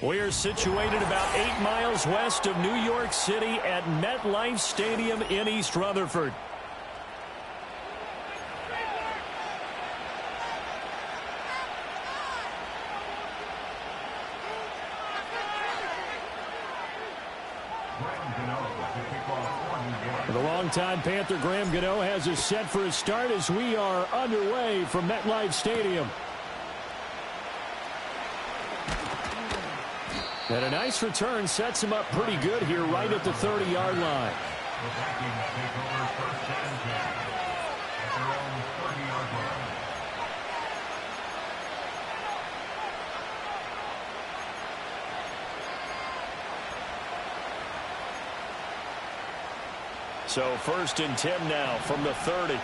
We're situated about 8 miles west of New York City at MetLife Stadium in East Rutherford. The longtime Panther Graham Gano has us set for a start as we are underway from MetLife Stadium. And a nice return sets him up pretty good here right at the 30-yard line. The Vikings take over first and 10 at their own 30-yard line. So first and 10 now from the 30.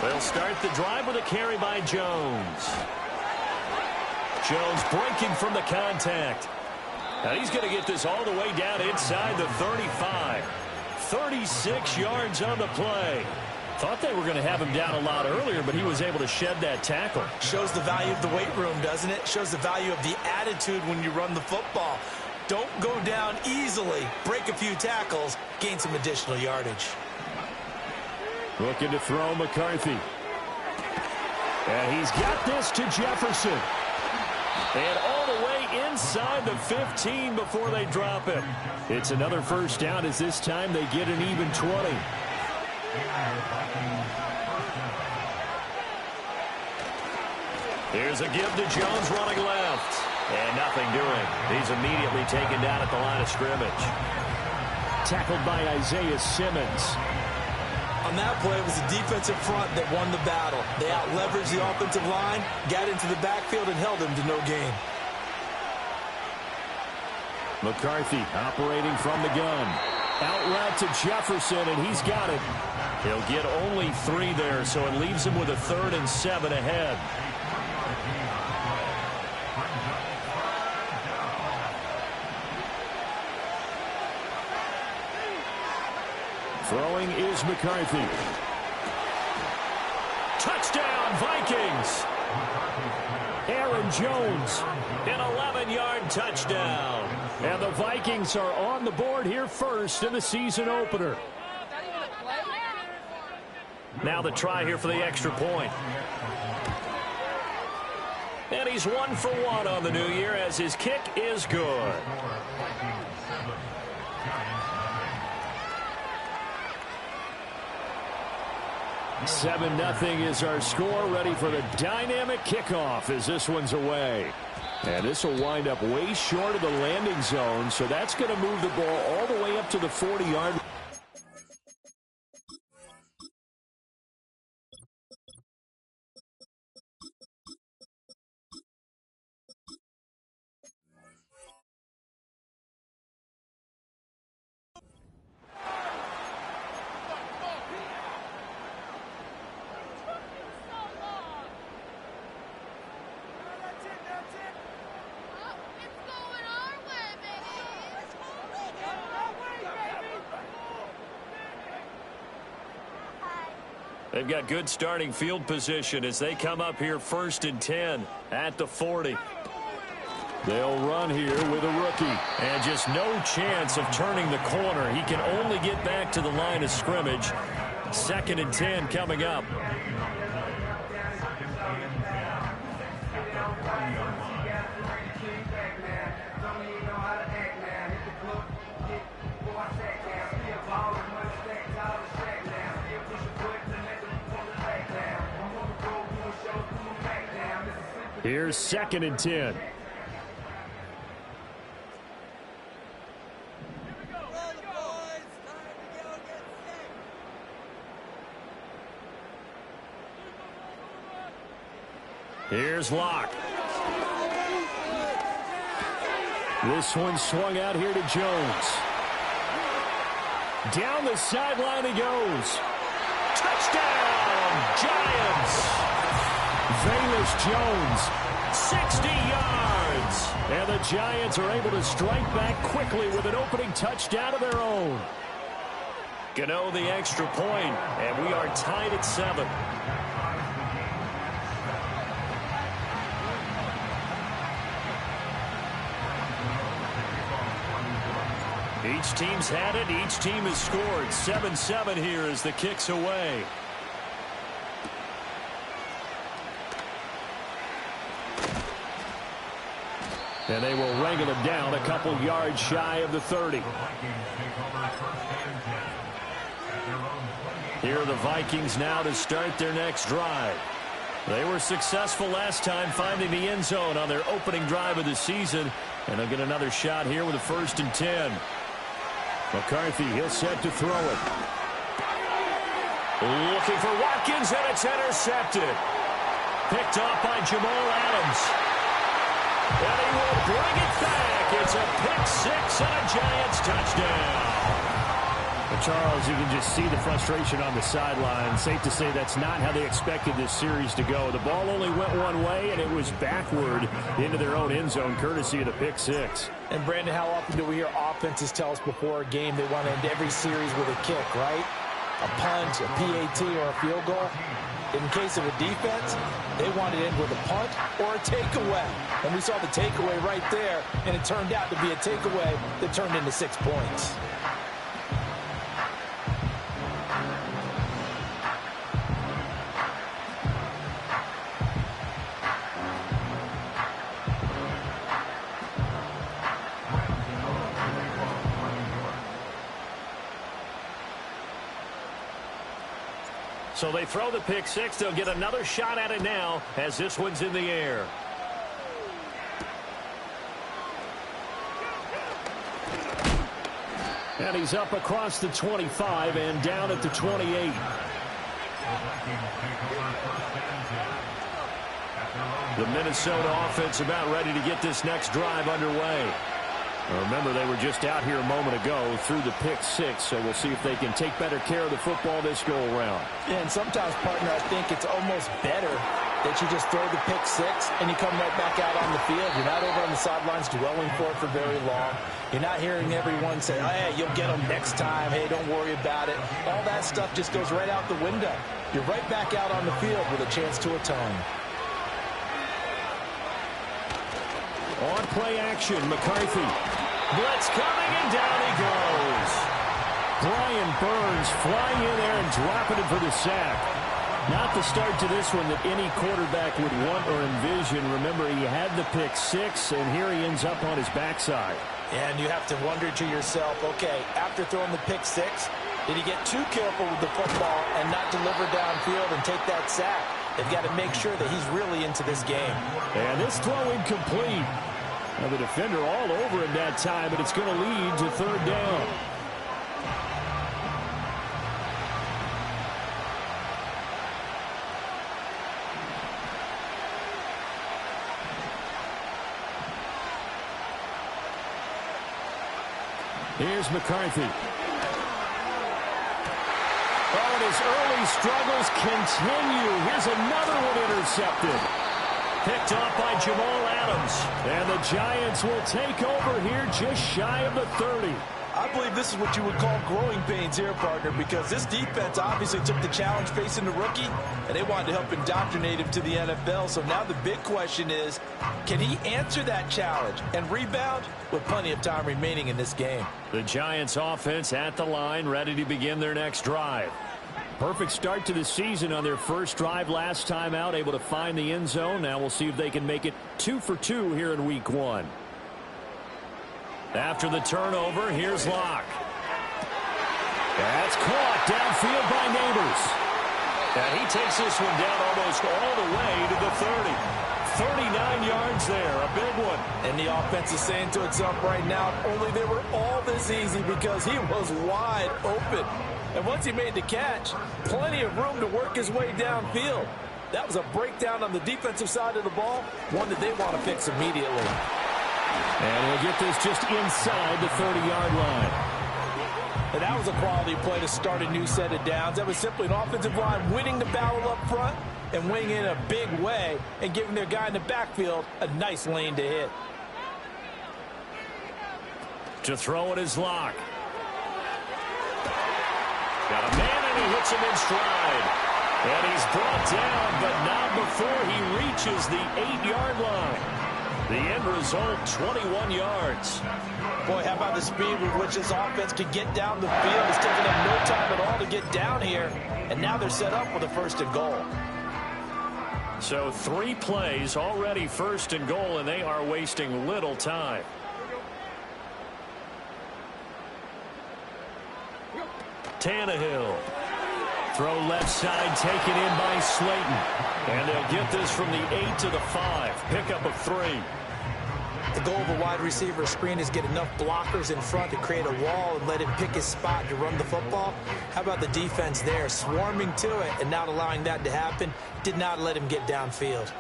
They'll start the drive with a carry by Jones. Jones breaking from the contact. Now he's going to get this all the way down inside the 35. 36 yards on the play. Thought they were going to have him down a lot earlier, but he was able to shed that tackle. Shows the value of the weight room, doesn't it? Shows the value of the attitude when you run the football. Don't go down easily. Break a few tackles. Gain some additional yardage. Looking to throw McCarthy. And he's got this to Jefferson. And all the way inside the 15 before they drop him. It's another first down as this time they get an even 20. Here's a give to Jones running left. And nothing doing. He's immediately taken down at the line of scrimmage. Tackled by Isaiah Simmons. On that play, it was the defensive front that won the battle. They out-leveraged the offensive line, got into the backfield, and held him to no gain. McCarthy operating from the gun. Out route to Jefferson, and he's got it. He'll get only 3 there, so it leaves him with a 3rd and 7 ahead. Throwing is McCarthy. Touchdown, Vikings! Aaron Jones, an 11-yard touchdown. And the Vikings are on the board here first in the season opener. Now the try here for the extra point. And he's 1 for 1 on the new year as his kick is good. 7-0 is our score, ready for the dynamic kickoff as this one's away. And this will wind up way short of the landing zone, so that's going to move the ball all the way up to the 40-yard line. They've got good starting field position as they come up here first and 10 at the 40. They'll run here with a rookie. And just no chance of turning the corner. He can only get back to the line of scrimmage. 2nd and 10 coming up. Here's 2nd and 10. Here's Locke. This one swung out here to Jones. Down the sideline he goes. Touchdown, Giants! Velus Jones, 60 yards. And the Giants are able to strike back quickly with an opening touchdown of their own. Gano the extra point, and we are tied at 7. Each team's had it. Each team has scored. 7-7 here as the kick's away. And they will wrangle it down a couple yards shy of the 30. Here are the Vikings now to start their next drive. They were successful last time finding the end zone on their opening drive of the season. And they'll get another shot here with a 1st and 10. McCarthy, he'll set to throw it. Looking for Watkins, and it's intercepted. Picked off by Jamal Adams. And he will bring it back. It's a pick six and a Giants touchdown. But Charles, you can just see the frustration on the sideline. Safe to say that's not how they expected this series to go. The ball only went one way, and it was backward into their own end zone, courtesy of the pick six. And, Brandon, how often do we hear offenses tell us before a game they want to end every series with a kick, right? A punt, a PAT, or a field goal. In case of a defense, they want to end with a punt or a takeaway. And we saw the takeaway right there, and it turned out to be a takeaway that turned into 6 points. So they throw the pick six. They'll get another shot at it now as this one's in the air. And he's up across the 25 and down at the 28. The Minnesota offense about ready to get this next drive underway. Remember, they were just out here a moment ago through the pick six, so we'll see if they can take better care of the football this go-around. Yeah, and sometimes, partner, I think it's almost better that you just throw the pick six and you come right back out on the field. You're not over on the sidelines dwelling for it for very long. You're not hearing everyone say, hey, you'll get them next time. Hey, don't worry about it. All that stuff just goes right out the window. You're right back out on the field with a chance to atone. On play action, McCarthy. Blitz coming, and down he goes. Brian Burns flying in there and dropping it for the sack. Not the start to this one that any quarterback would want or envision. Remember, he had the pick six, and here he ends up on his backside. And you have to wonder to yourself, okay, after throwing the pick six, did he get too careful with the football and not deliver downfield and take that sack? They've got to make sure that he's really into this game. And this throw incomplete. Now the defender all over him that time, but it's going to lead to 3rd down. Here's McCarthy. Oh, and his early struggles continue. Here's another one intercepted. Picked off by Jamal Adams. And the Giants will take over here just shy of the 30. I believe this is what you would call growing pains here, partner, because this defense obviously took the challenge facing the rookie, and they wanted to help indoctrinate him to the NFL. So now the big question is, can he answer that challenge and rebound with plenty of time remaining in this game? The Giants offense at the line, ready to begin their next drive. Perfect start to the season on their first drive last time out, able to find the end zone. Now we'll see if they can make it 2 for 2 here in week 1. After the turnover, here's Locke. That's caught downfield by Neighbors. And he takes this one down almost all the way to the 30. 39 yards there, a big one. And the offense is saying to itself right now, only they were all this easy because he was wide open. And once he made the catch, plenty of room to work his way downfield. That was a breakdown on the defensive side of the ball, one that they want to fix immediately. And he'll get this just inside the 30-yard line. And that was a quality play to start a new set of downs. That was simply an offensive line winning the battle up front and winning in a big way and giving their guy in the backfield a nice lane to hit. To throw it is Locke. Got a man, and he hits him in stride. And he's brought down, but not before he reaches the 8-yard line. The end result, 21 yards. Boy, how about the speed with which this offense could get down the field? It's taken them no time at all to get down here. And now they're set up with a 1st and goal. So 3 plays already 1st and goal, and they are wasting little time. Tannehill. Throw left side taken in by Slayton. And they'll get this from the 8 to the 5. Pickup of 3. The goal of a wide receiver screen is get enough blockers in front to create a wall and let him pick his spot to run the football. How about the defense there, swarming to it and not allowing that to happen? Did not let him get downfield.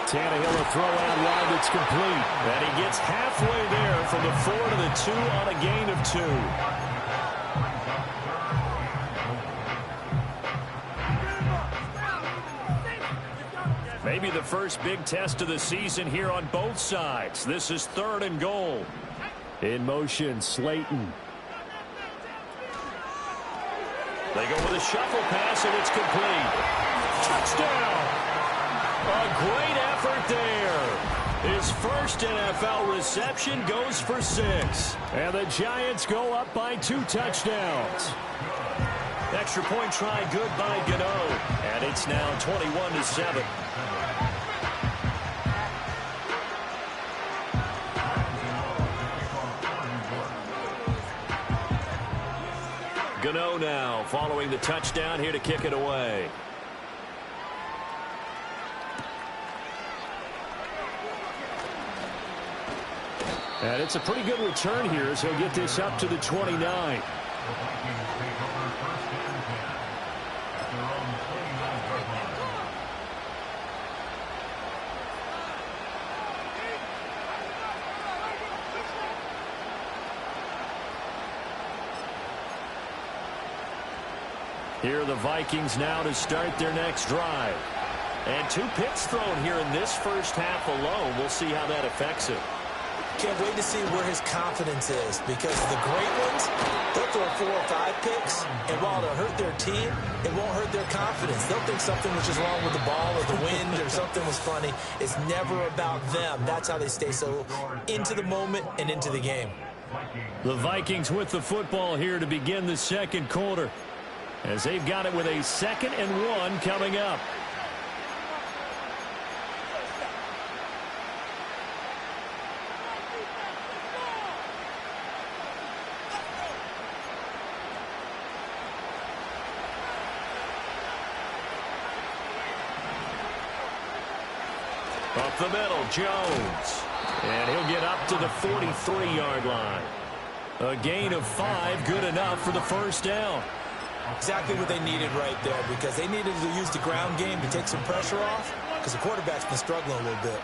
Tannehill a throw out wide that's complete. And he gets halfway there from the 4 to the 2 on a gain of 2. Maybe the first big test of the season here on both sides. This is 3rd and goal. In motion, Slayton. They go with a shuffle pass, and it's complete. Touchdown! A great effort there. His first NFL reception goes for 6. And the Giants go up by 2 touchdowns. Extra point try good by Gano. And it's now 21-7. Gano now following the touchdown here to kick it away. And it's a pretty good return here as he'll get this up to the 29. Here are the Vikings now to start their next drive. And 2 picks thrown here in this first half alone. We'll see how that affects him. Can't wait to see where his confidence is, because the great ones, they'll throw 4 or 5 picks, and while it'll hurt their team, it won't hurt their confidence. They'll think something was just wrong with the ball or the wind or something was funny. It's never about them. That's how they stay so into the moment and into the game. The Vikings with the football here to begin the second quarter, as they've got it with a 2nd and 1 coming up. Up the middle, Jones. And he'll get up to the 43-yard line. A gain of 5, good enough for the first down. Exactly what they needed right there, because they needed to use the ground game to take some pressure off, because the quarterback's been struggling a little bit.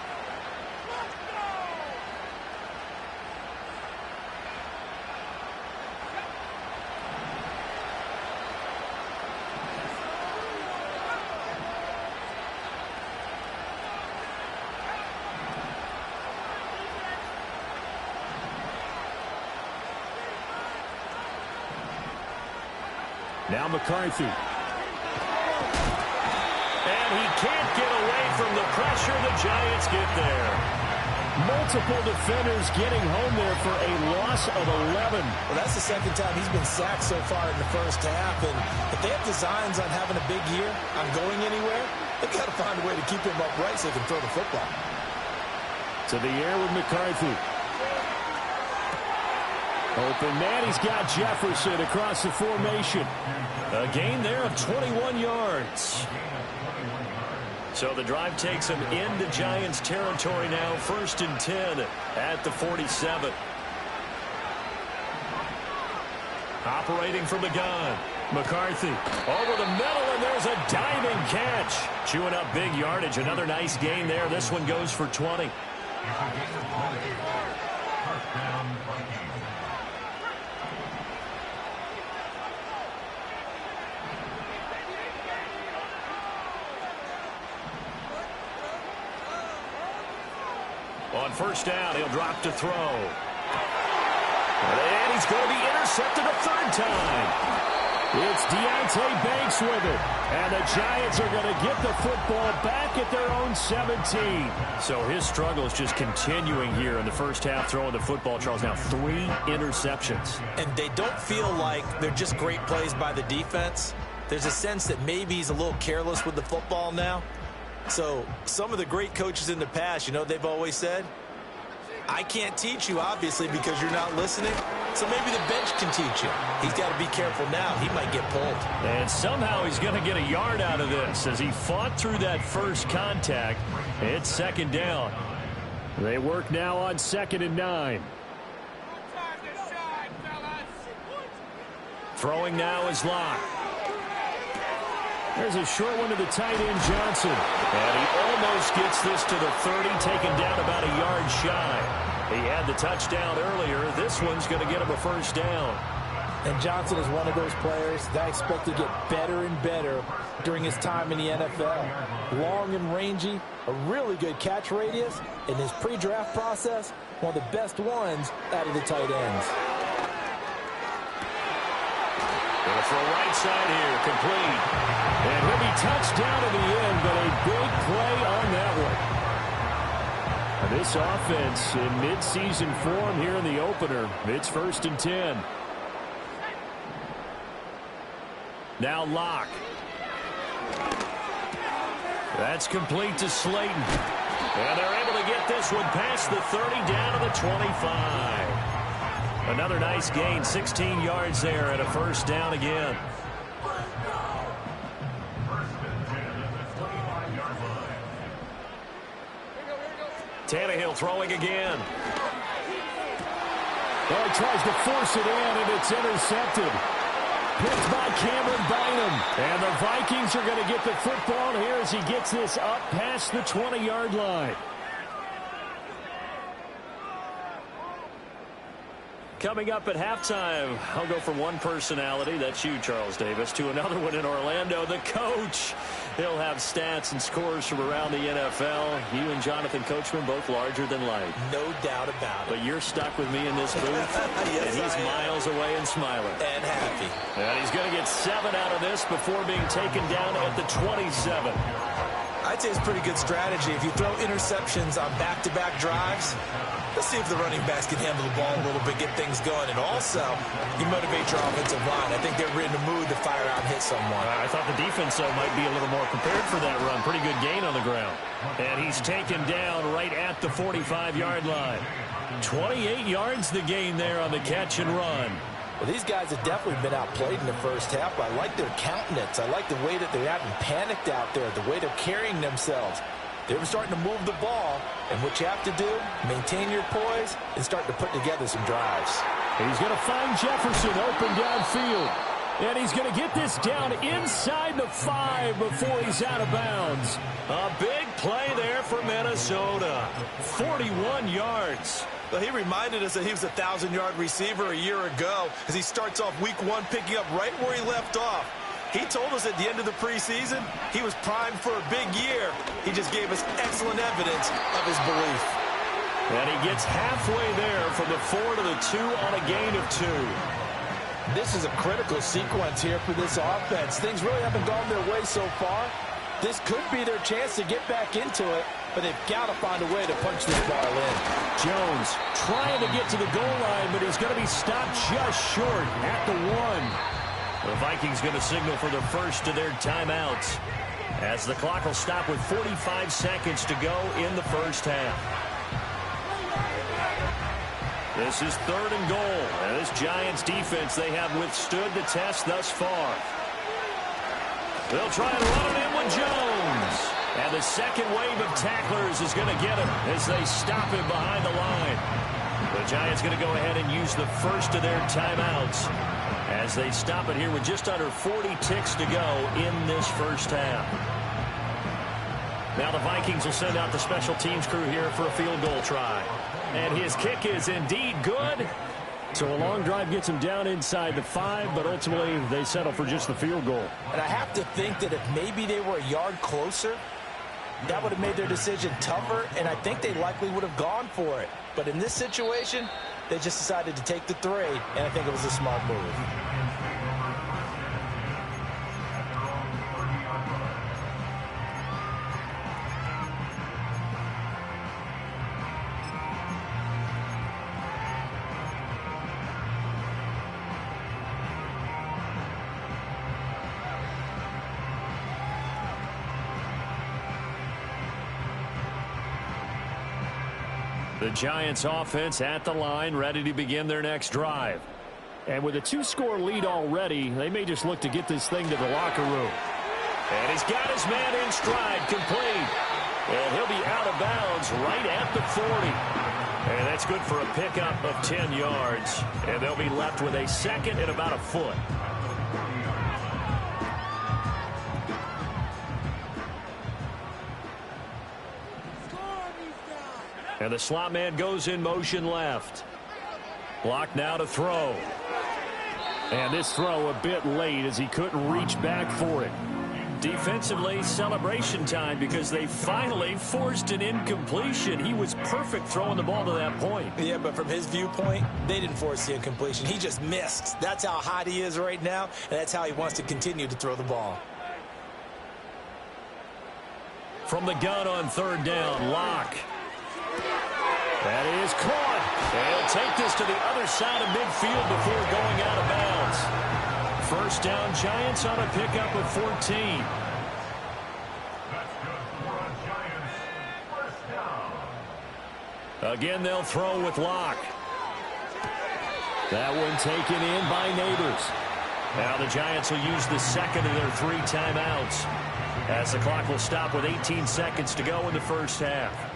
Now McCarthy. And he can't get away from the pressure. The Giants get there. Multiple defenders getting home there for a loss of 11. Well, that's the 2nd time he's been sacked so far in the first half. And if they have designs on having a big year, on going anywhere, they've got to find a way to keep him upright so they can throw the football. To the air with McCarthy. Open man, he's got Jefferson across the formation. A gain there of 21 yards. So the drive takes him into Giants territory now. 1st and 10 at the 47. Operating from the gun. McCarthy over the middle, and there's a diving catch. Chewing up big yardage. Another nice gain there. This one goes for 20. On first down, he'll drop to throw. And he's going to be intercepted a 3rd time. It's Deontay Banks with it. And the Giants are going to get the football back at their own 17. So his struggle is just continuing here in the first half, throwing the football, Charles. Now 3 interceptions. And they don't feel like they're just great plays by the defense. There's a sense that maybe he's a little careless with the football now. So some of the great coaches in the past, you know, they've always said, I can't teach you, obviously, because you're not listening. So maybe the bench can teach you. He's got to be careful now. He might get pulled. And somehow he's going to get a yard out of this as he fought through that first contact. It's second down. They work now on 2nd and 9. Throwing now is Locke. There's a short one to the tight end, Johnson. And he almost gets this to the 30, taken down about a yard shy. He had the touchdown earlier. This one's going to get him a first down. And Johnson is one of those players that I expect to get better and better during his time in the NFL. Long and rangy, a really good catch radius. In his pre-draft process, one of the best ones out of the tight ends. For a right side here, complete. And he'll be touched down to the end, but a big play on that one. This offense in mid-season form here in the opener. It's 1st and 10. Now Locke. That's complete to Slayton. And they're able to get this one past the 30 down to the 25. Another nice gain, 16 yards there and a first down again. Tannehill throwing again. Oh, he tries to force it in, and it's intercepted. Picked by Cameron Bynum. And the Vikings are going to get the football here as he gets this up past the 20-yard line. Coming up at halftime, I'll go from one personality, that's you, Charles Davis, to another one in Orlando, the coach. He'll have stats and scores from around the NFL. You and Jonathan Coachman, both larger than life. No doubt about it. But you're stuck with me in this booth, yes, and he's miles away and smiling. And happy. And he's going to get 7 out of this before being taken down at the 27. I'd say it's a pretty good strategy. If you throw interceptions on back-to-back drives, let's see if the running backs can handle the ball a little bit, get things going. And also, you motivate your offensive line. I think they're in the mood to fire out and hit someone. I thought the defense, though, might be a little more prepared for that run. Pretty good gain on the ground. And he's taken down right at the 45-yard line. 28 yards the gain there on the catch and run. Well, these guys have definitely been outplayed in the first half. I like their countenance. I like the way that they haven't panicked out there, the way they're carrying themselves. They were starting to move the ball, and what you have to do, maintain your poise and start to put together some drives. He's going to find Jefferson open downfield. And he's going to get this down inside the 5 before he's out of bounds. A big play there for Minnesota. 41 yards. Well, he reminded us that he was a 1,000-yard receiver a year ago as he starts off week 1 picking up right where he left off. He told us at the end of the preseason he was primed for a big year. He just gave us excellent evidence of his belief. And he gets halfway there from the 4 to the 2 on a gain of 2. This is a critical sequence here for this offense. Things really haven't gone their way so far. This could be their chance to get back into it, but they've got to find a way to punch this ball in. Jones trying to get to the goal line, but he's going to be stopped just short at the 1. The Vikings going to signal for the first of their timeouts as the clock will stop with 45 seconds to go in the first half. This is 3rd and goal. And this Giants defense, they have withstood the test thus far. They'll try to run it in with Jones. And the second wave of tacklers is going to get him as they stop him behind the line. The Giants going to go ahead and use the first of their timeouts as they stop it here with just under 40 ticks to go in this first half. Now the Vikings will send out the special teams crew here for a field goal try. And his kick is indeed good. So a long drive gets him down inside the 5, but ultimately they settle for just the field goal. And I have to think that if maybe they were a yard closer, that would have made their decision tougher, and I think they likely would have gone for it. But in this situation, they just decided to take the 3, and I think it was a smart move. The Giants offense at the line, ready to begin their next drive. And with a 2-score lead already, they may just look to get this thing to the locker room. And he's got his man in stride, complete. And he'll be out of bounds right at the 40. And that's good for a pickup of 10 yards. And they'll be left with a second and about a foot. And the slot man goes in motion left. Block now to throw. And this throw a bit late as he couldn't reach back for it. Defensively, celebration time because they finally forced an incompletion. He was perfect throwing the ball to that point. Yeah, but from his viewpoint, they didn't force the incompletion. He just missed. That's how hot he is right now, and that's how he wants to continue to throw the ball. From the gun on third down, Locke. That is caught. They'll take this to the other side of midfield before going out of bounds. First down, Giants on a pickup of 14. That's good for a Giants first down. Again, they'll throw with Locke. That one taken in by Neighbors. Now the Giants will use the second of their 3 timeouts as the clock will stop with 18 seconds to go in the first half.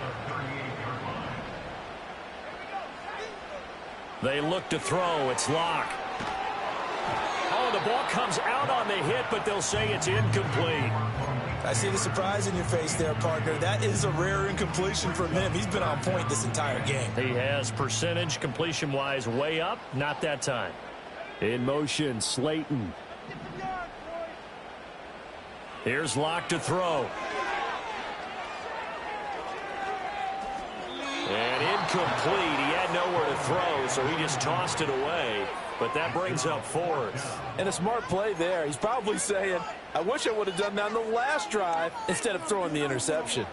They look to throw. It's Locke. Oh, the ball comes out on the hit, but they'll say it's incomplete. I see the surprise in your face there, partner. That is a rare incompletion from him. He's been on point this entire game. He has percentage completion-wise way up. Not that time. In motion, Slayton. Here's Locke to throw. And incomplete. He had nowhere to throw, so he just tossed it away. But that brings up fourth. And a smart play there. He's probably saying, I wish I would have done that on the last drive instead of throwing the interception.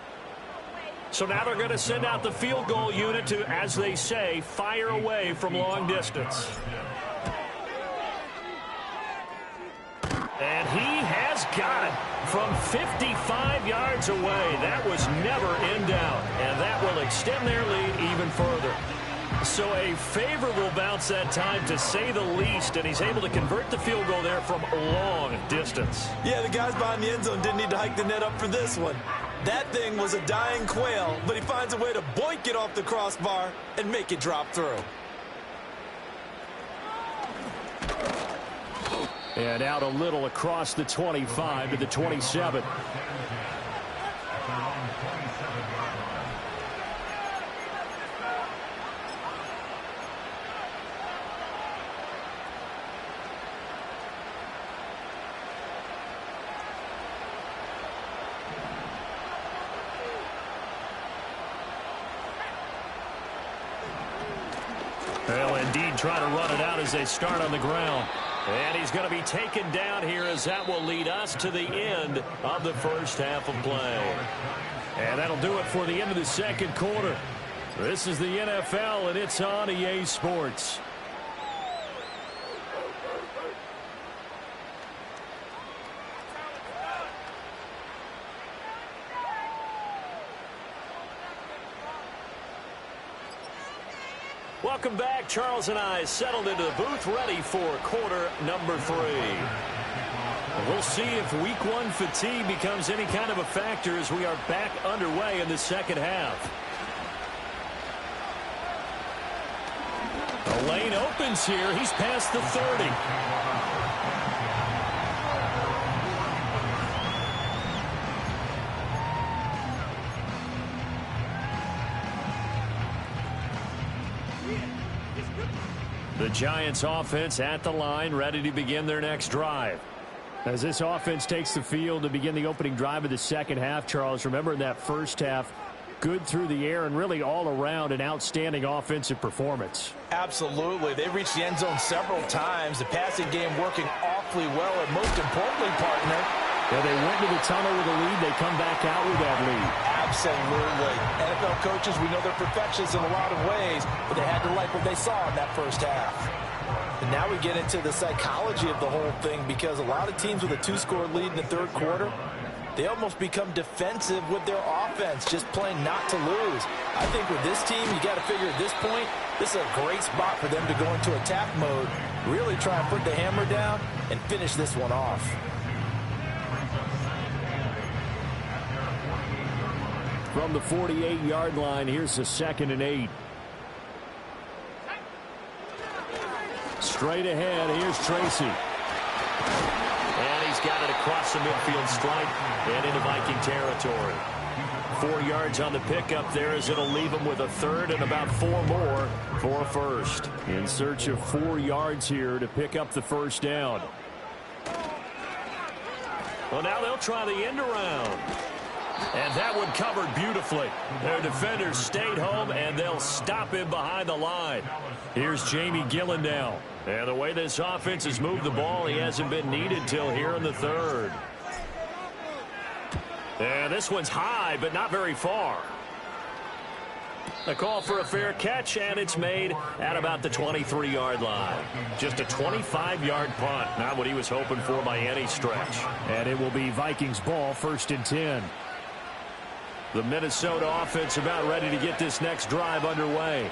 So now they're going to send out the field goal unit to, as they say, fire away from long distance. And he has got it from 55 yards away. That was never in doubt, and that will extend their lead even further. So a favorable bounce that time, to say the least, and he's able to convert the field goal there from long distance. Yeah, the guys behind the end zone didn't need to hike the net up for this one. That thing was a dying quail, but he finds a way to boink it off the crossbar and make it drop through. And out a little across the 25 to the 27. They'll indeed try to run it out as they start on the ground. And he's going to be taken down here, as that will lead us to the end of the first half of play. And that'll do it for the end of the second quarter. This is the NFL, and it's on EA Sports. Welcome back. Charles and I settled into the booth, ready for quarter number 3. We'll see if week 1 fatigue becomes any kind of a factor as we are back underway in the second half. The lane opens here. He's past the 30. The Giants offense at the line, ready to begin their next drive. As this offense takes the field to begin the opening drive of the second half, Charles, remember in that first half, good through the air and really all around an outstanding offensive performance. Absolutely. They reached the end zone several times. The passing game working awfully well, and most importantly, partner, yeah, they went to the tunnel with a lead. They come back out with that lead. Absolutely. NFL coaches, we know they're perfectionists in a lot of ways, but they had to like what they saw in that first half. And now we get into the psychology of the whole thing, because a lot of teams with a 2-score lead in the third quarter, they almost become defensive with their offense, just playing not to lose. I think with this team, you got to figure at this point, this is a great spot for them to go into attack mode, really try and put the hammer down and finish this one off. From the 48-yard line, here's the 2nd and 8. Straight ahead, here's Tracy. And he's got it across the midfield stripe and into Viking territory. 4 yards on the pickup there as it'll leave him with a third and about 4 more for a first. In search of 4 yards here to pick up the first down. Well, now they'll try the end around. And that one covered beautifully. Their defenders stayed home, and they'll stop him behind the line. Here's Jamie Gillen now. And the way this offense has moved the ball, he hasn't been needed till here in the third. And this one's high, but not very far. A call for a fair catch, and it's made at about the 23-yard line. Just a 25-yard punt, not what he was hoping for by any stretch. And it will be Vikings ball, 1st and 10. The Minnesota offense about ready to get this next drive underway.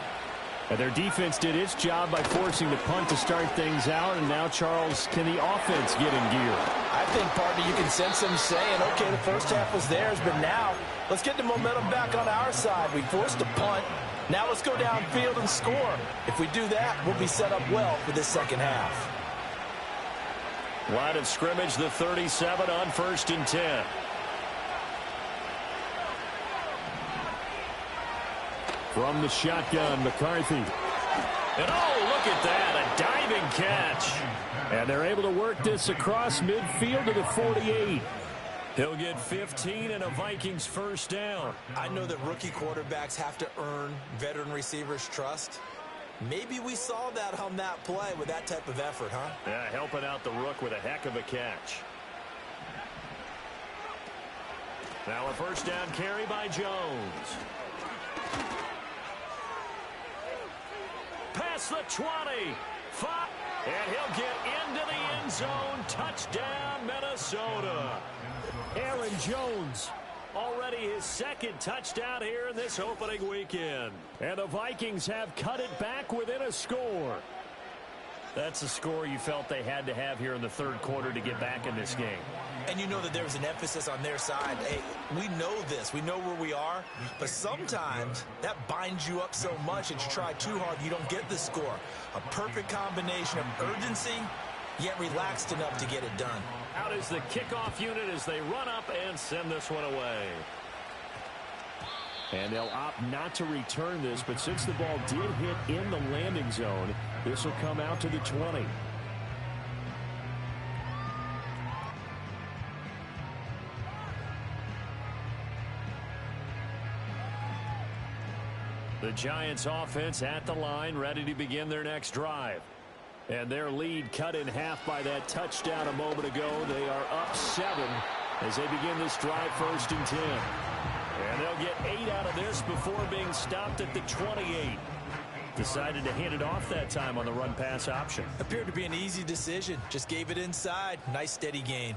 And their defense did its job by forcing the punt to start things out. And now, Charles, can the offense get in gear? I think, partner, you can sense them saying, okay, the first half was theirs, but now let's get the momentum back on our side. We forced a punt. Now let's go downfield and score. If we do that, we'll be set up well for this second half. Line of scrimmage, the 37 on 1st and 10. From the shotgun, McCarthy. And oh, look at that, a diving catch. And they're able to work this across midfield to the 48. He'll get 15 and a Vikings first down. I know that rookie quarterbacks have to earn veteran receivers' trust. Maybe we saw that on that play with that type of effort, huh? Yeah, helping out the rook with a heck of a catch. Now a first down carry by Jones. Past the 20. 5. And he'll get into the end zone. Touchdown, Minnesota. Aaron Jones. Already his 2nd touchdown here in this opening weekend. And the Vikings have cut it back within a score. That's the score you felt they had to have here in the 3rd quarter to get back in this game. And you know that there's an emphasis on their side. Hey, we know this. We know where we are. But sometimes that binds you up so much that you try too hard, you don't get the score. A perfect combination of urgency, yet relaxed enough to get it done. Out is the kickoff unit as they run up and send this one away. And they'll opt not to return this, but since the ball did hit in the landing zone, this will come out to the 20. The Giants offense at the line, ready to begin their next drive. And their lead cut in half by that touchdown a moment ago. They are up 7 as they begin this drive, 1st and 10. And they'll get 8 out of this before being stopped at the 28. Decided to hand it off that time on the run-pass option. Appeared to be an easy decision. Just gave it inside. Nice steady gain.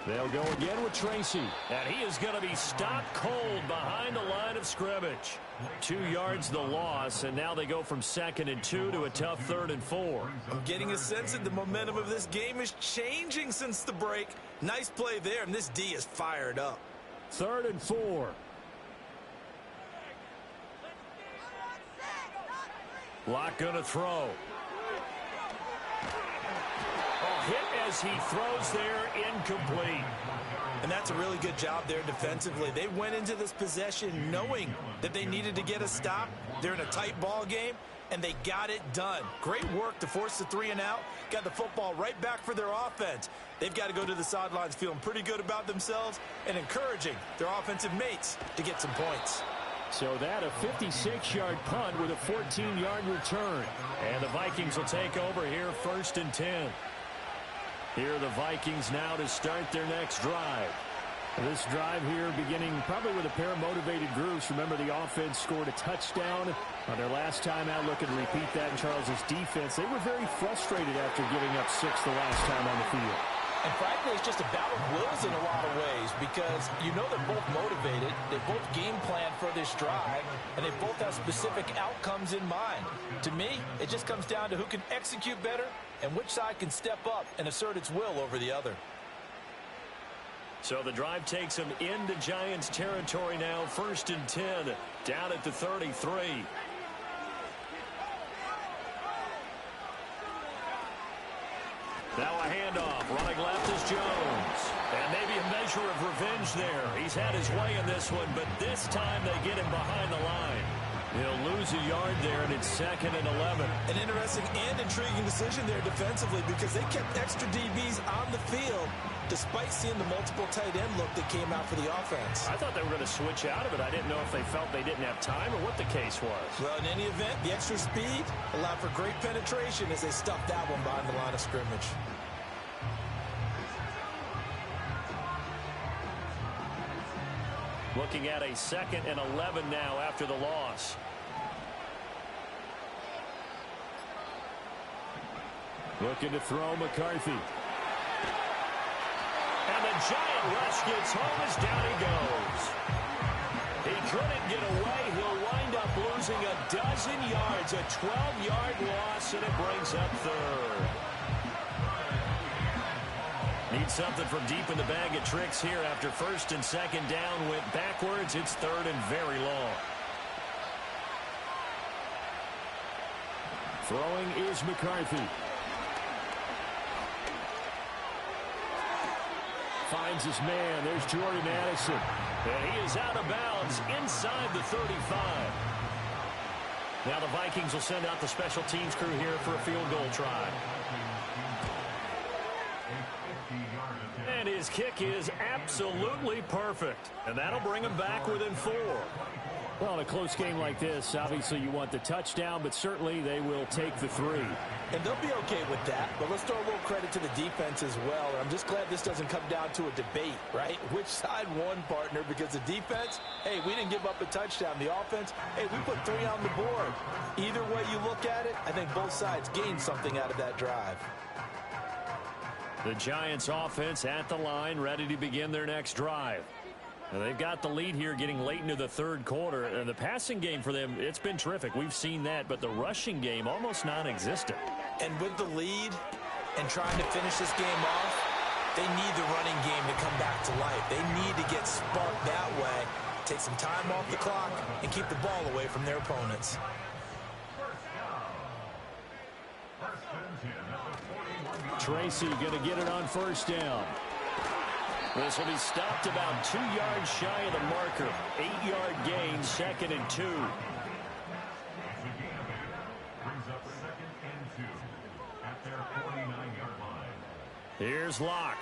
They'll go again with Tracy. And he is going to be stopped cold behind the line of scrimmage. 2 yards the loss, and now they go from 2nd and 2 to a tough 3rd and 4. I'm getting a sense that the momentum of this game is changing since the break. Nice play there, and this D is fired up. 3rd and 4. Lock going to throw. Hit as he throws there, incomplete. And that's a really good job there defensively. They went into this possession knowing that they needed to get a stop. They're in a tight ball game, and they got it done. Great work to force the 3 and out. Got the football right back for their offense. They've got to go to the sidelines feeling pretty good about themselves and encouraging their offensive mates to get some points. So that a 56-yard punt with a 14-yard return. And the Vikings will take over here, 1st and 10. Here are the Vikings now to start their next drive. This drive here beginning probably with a pair of motivated groups. Remember, the offense scored a touchdown on their last time out. Looking to repeat that in Charles's defense. They were very frustrated after giving up 6 the last time on the field. And frankly, it's just a battle of wills in a lot of ways because you know they're both motivated, they both game plan for this drive, and they both have specific outcomes in mind. To me, it just comes down to who can execute better and which side can step up and assert its will over the other. So the drive takes them into Giants territory now, 1st and 10, down at the 33. Now a handoff. Running left is Jones. And maybe a measure of revenge there. He's had his way in this one, but this time they get him behind the line. He'll lose a yard there, and it's 2nd and 11. An interesting and intriguing decision there defensively because they kept extra DBs on the field despite seeing the multiple tight end look that came out for the offense. I thought they were going to switch out of it. I didn't know if they felt they didn't have time or what the case was. Well, in any event, the extra speed allowed for great penetration as they stuffed that one behind the line of scrimmage. Looking at a 2nd and 11 now after the loss. Looking to throw McCarthy. And the Giant rush gets home as down he goes. He couldn't get away. He'll wind up losing a dozen yards, a 12-yard loss, and it brings up 3rd. Need something from deep in the bag of tricks here after 1st and 2nd down went backwards. It's 3rd and very long. Throwing is McCarthy. Finds his man. There's Jordan Addison. And he is out of bounds inside the 35. Now the Vikings will send out the special teams crew here for a field goal try. And his kick is absolutely perfect. And that'll bring him back within 4. Well, in a close game like this, obviously you want the touchdown, but certainly they will take the 3. And they'll be okay with that, but let's throw a little credit to the defense as well. I'm just glad this doesn't come down to a debate, right? Which side won, partner? Because the defense, hey, we didn't give up a touchdown. The offense, hey, we put 3 on the board. Either way you look at it, I think both sides gained something out of that drive. The Giants offense at the line, ready to begin their next drive. Now they've got the lead here getting late into the 3rd quarter. And the passing game for them, it's been terrific. We've seen that, but the rushing game almost non-existent. And with the lead and trying to finish this game off, they need the running game to come back to life. They need to get sparked that way, take some time off the clock, and keep the ball away from their opponents. Tracy going to get it on 1st down. This will be stopped about 2 yards shy of the marker. 8-yard gain, 2nd and 2. Brings up 2nd and 2 at their 49-yard line. Here's Locke.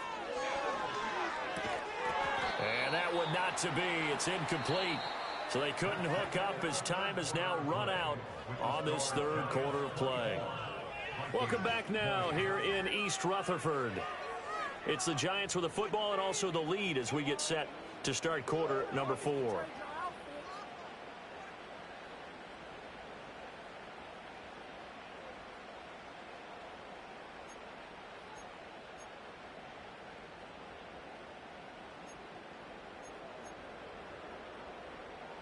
And that one not to be. It's incomplete. So they couldn't hook up as time has now run out on this 3rd quarter of play. Welcome back now here in East Rutherford. It's the Giants with the football and also the lead as we get set to start quarter number 4.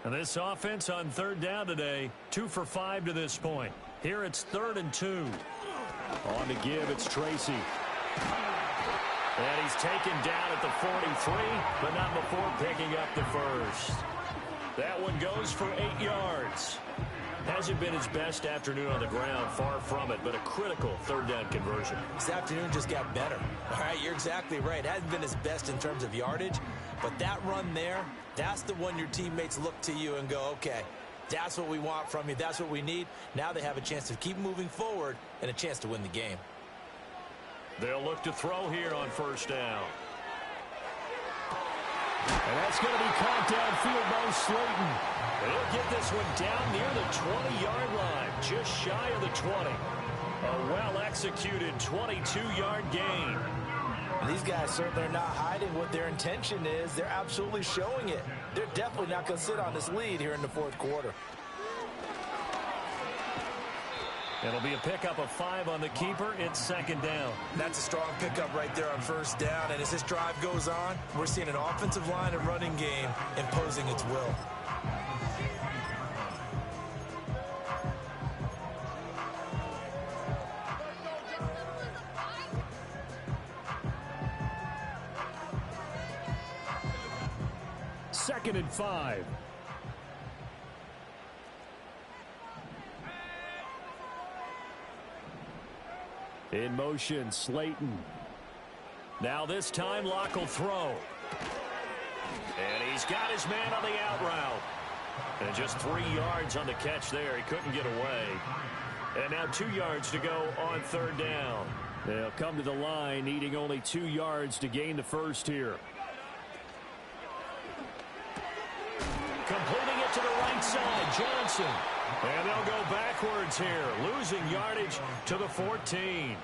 And this offense on 3rd down today, 2 for 5 to this point. Here it's 3rd and 2. On to give, it's Tracy. And he's taken down at the 43, but not before picking up the 1st. That one goes for 8 yards. Hasn't been his best afternoon on the ground, far from it, but a critical 3rd down conversion. This afternoon just got better. All right, you're exactly right. Hasn't been his best in terms of yardage, but that run there, that's the one your teammates look to you and go, okay, that's what we want from you. That's what we need. Now they have a chance to keep moving forward and a chance to win the game. They'll look to throw here on 1st down. And that's going to be caught downfield by Slayton. He'll get this one down near the 20-yard line, just shy of the 20. A well-executed 22-yard gain. And these guys certainly are not hiding what their intention is. They're absolutely showing it. They're definitely not going to sit on this lead here in the 4th quarter. It'll be a pickup of 5 on the keeper. It's second down. That's a strong pickup right there on first down. And as this drive goes on, we're seeing an offensive line and running game imposing its will. Second and 5. In motion, Slayton. Now this time, Locke will throw. And he's got his man on the out route. And just 3 yards on the catch there. He couldn't get away. And now 2 yards to go on third down. They'll come to the line, needing only 2 yards to gain the first here. Completing it to the right side, Johnson. And they'll go backwards here, losing yardage to the 14.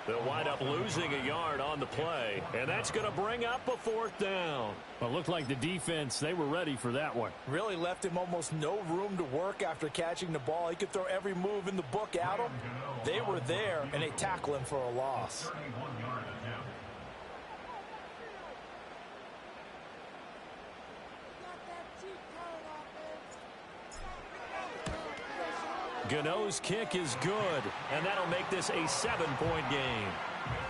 They'll wind up losing a yard on the play, and that's going to bring up a fourth down. Well, it looked like the defense, they were ready for that one. Really left him almost no room to work after catching the ball. He could throw every move in the book at him. They were there, and they tackle him for a loss. 31-yard attempt. Gano's kick is good, and that'll make this a 7-point game.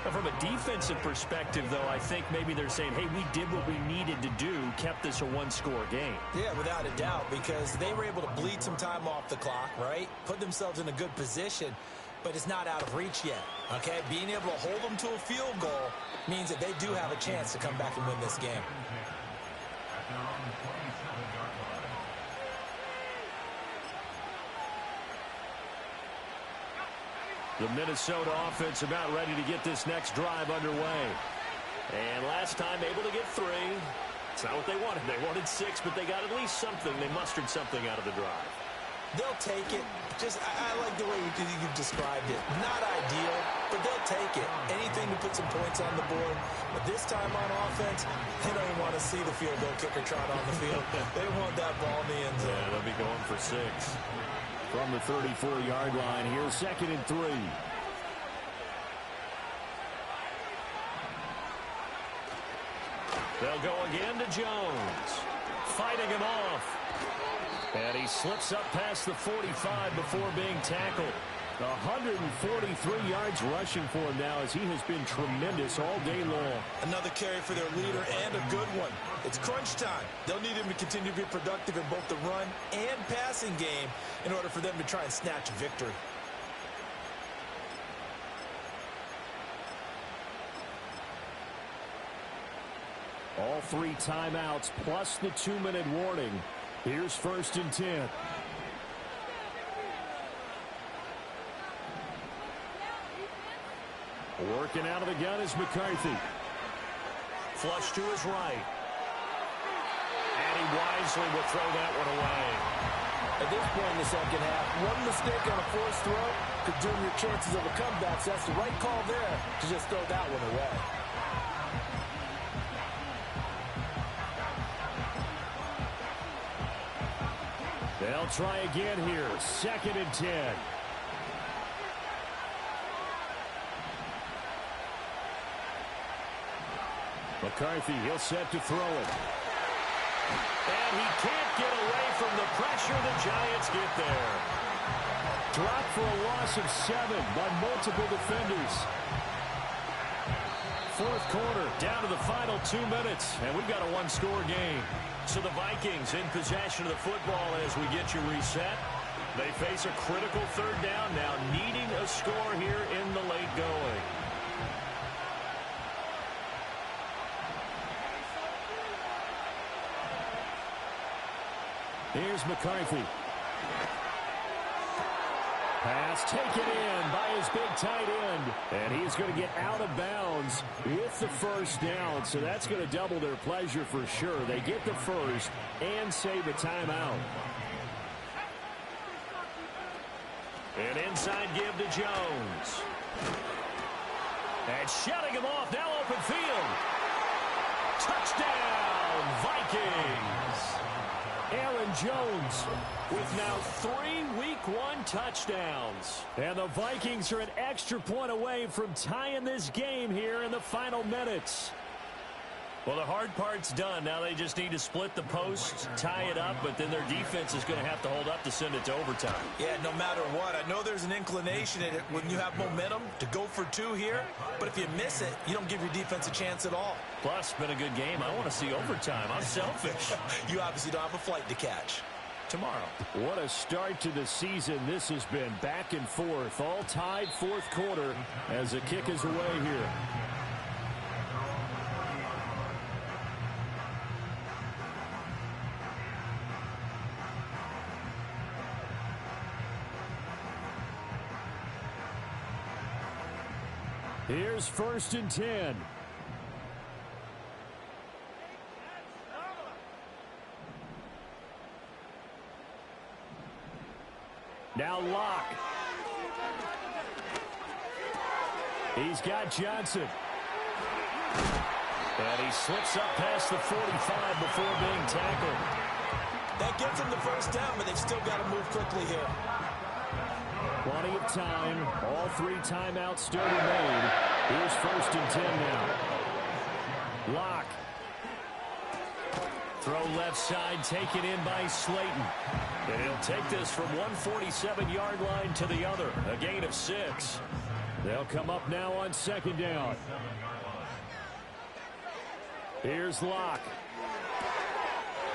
Now, from a defensive perspective, though, I think maybe they're saying, hey, we did what we needed to do, kept this a one-score game. Yeah, without a doubt, because they were able to bleed some time off the clock, right? Put themselves in a good position, but it's not out of reach yet, okay? Being able to hold them to a field goal means that they do have a chance to come back and win this game. At their own 27-yard line. The Minnesota offense about ready to get this next drive underway. And last time able to get 3. It's not what they wanted. They wanted 6, but they got at least something. They mustered something out of the drive. They'll take it. I like the way you described it. Not ideal, but they'll take it. Anything to put some points on the board. But this time on offense, they don't even want to see the field goal kicker trot on the field. They want that ball in the end zone. Yeah, they'll be going for 6. From the 34-yard line here, second and 3. They'll go again to Jones. Fighting him off. And he slips up past the 45 before being tackled. 143 yards rushing for him now as he has been tremendous all day long. Another carry for their leader and a good one. It's crunch time. They'll need him to continue to be productive in both the run and passing game in order for them to try and snatch a victory. All 3 timeouts plus the 2-minute warning. Here's first and 10. Working out of the gun is McCarthy. Flush to his right. And he wisely will throw that one away. At this point in the second half, one mistake on a forced throw could doom your chances of a comeback. So that's the right call there to just throw that one away. They'll try again here. Second and 10. McCarthy, he'll set to throw it. And he can't get away from the pressure. The Giants get there. Dropped for a loss of 7 by multiple defenders. Fourth quarter, down to the final 2 minutes, and we've got a one-score game. So the Vikings in possession of the football as we get you reset. They face a critical third down now, needing a score here in the late going. Here's McCarthy. Pass taken in by his big tight end. And he's going to get out of bounds with the first down. So that's going to double their pleasure for sure. They get the first and save a timeout. An inside give to Jones. And shutting him off, now open field. Touchdown, Vikings. Aaron Jones with now 3 Week 1 touchdowns. And the Vikings are an extra point away from tying this game here in the final minutes. Well, the hard part's done. Now they just need to split the posts, tie it up, but then their defense is going to have to hold up to send it to overtime. Yeah, no matter what. I know there's an inclination in it when you have momentum to go for 2 here, but if you miss it, you don't give your defense a chance at all. Plus, it's been a good game. I want to see overtime. I'm selfish. You obviously don't have a flight to catch. Tomorrow. What a start to the season this has been. Back and forth, all tied 4th quarter as the kick is away here. Here's 1st and 10. Now Locke. He's got Johnson. And he slips up past the 45 before being tackled. That gets him the first down, but they've still got to move quickly here. Plenty of time. All 3 timeouts still remain. Here's 1st and 10 now. Locke. Throw left side, taken in by Slayton. And he'll take this from 147-yard line to the other. A gain of 6. They'll come up now on 2nd down. Here's Locke.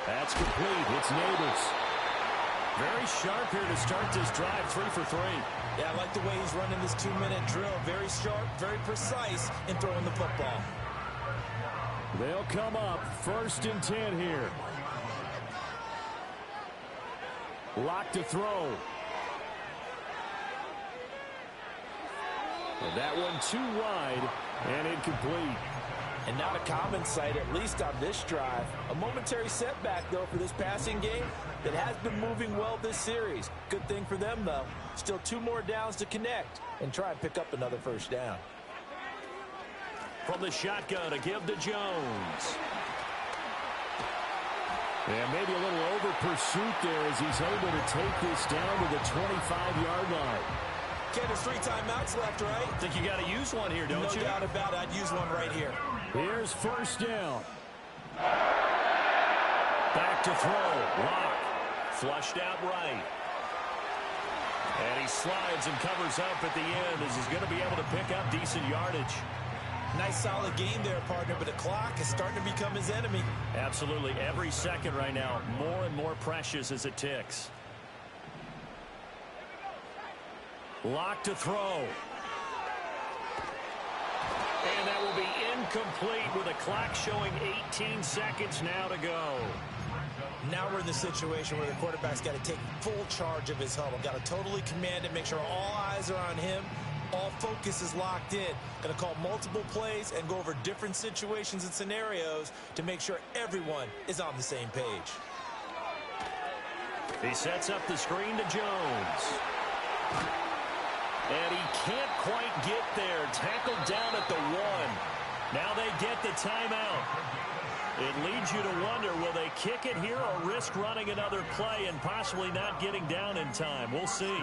That's complete. It's Neighbors. Very sharp here to start this drive, 3 for 3. Yeah, I like the way he's running this 2-minute drill. Very sharp, very precise in throwing the football. They'll come up 1st and 10 here. Locke to throw. And that one too wide and incomplete. And not a common sight, at least on this drive. A momentary setback, though, for this passing game that has been moving well this series. Good thing for them, though. Still 2 more downs to connect and try and pick up another first down. From the shotgun, a give to Jones. And maybe a little over pursuit there as he's able to take this down to the 25-yard line. Okay, there's 3 timeouts left, right? Think you got to use one here, don't you? No doubt about it. I'd use one right here. Here's 1st down. Back to throw. Locke. Flushed out right. And he slides and covers up at the end as he's going to be able to pick up decent yardage. Nice solid game there, partner, but the clock is starting to become his enemy. Absolutely. Every second right now, more and more precious as it ticks. Locke to throw. And that will be incomplete with a clock showing 18 seconds now to go. Now we're in the situation where the quarterback's got to take full charge of his huddle. Got to totally command it, make sure all eyes are on him. All focus is locked in. Going to call multiple plays and go over different situations and scenarios to make sure everyone is on the same page. He sets up the screen to Jones. And he can't quite get there. Tackled down at the 1. Now they get the timeout. It leads you to wonder, will they kick it here or risk running another play and possibly not getting down in time? We'll see.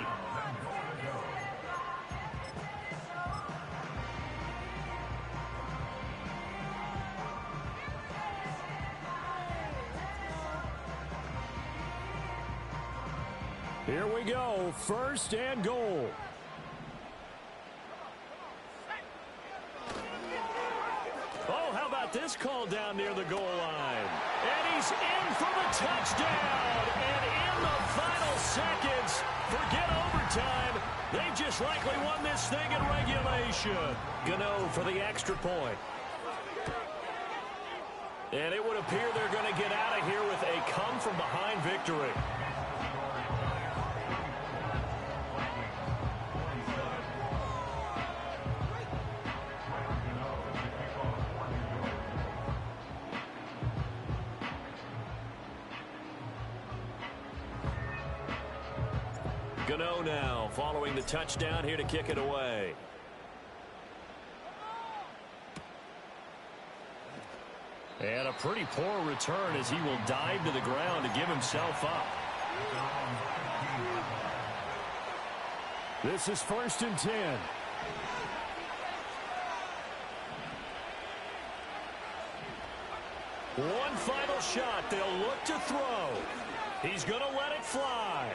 Here we go. 1st and goal. Oh, how about this call down near the goal line? And he's in for the touchdown. And in the final seconds, forget overtime. They just likely won this thing in regulation. Gano for the extra point. And it would appear they're going to get out of here with a come-from-behind victory. Gano now following the touchdown here to kick it away. And a pretty poor return as he will dive to the ground to give himself up. This is 1st and 10. One final shot. They'll look to throw. He's going to let it fly.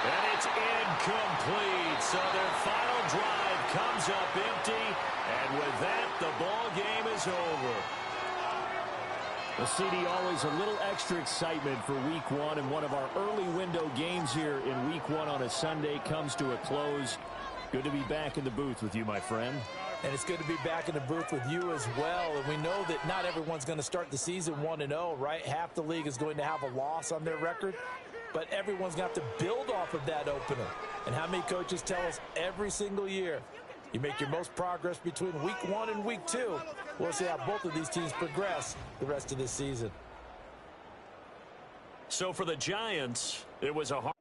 And it's incomplete. So their final drive comes up empty. And with that, the ball game is over. The CD, always a little extra excitement for Week 1, and one of our early window games here in Week 1 on a Sunday comes to a close. Good to be back in the booth with you, my friend. And it's good to be back in the booth with you as well. And we know that not everyone's going to start the season 1-0, right? Half the league is going to have a loss on their record, but everyone's going to have to build off of that opener. And how many coaches tell us every single year, you make your most progress between Week 1 and Week 2. We'll see how both of these teams progress the rest of this season. So for the Giants, it was a hard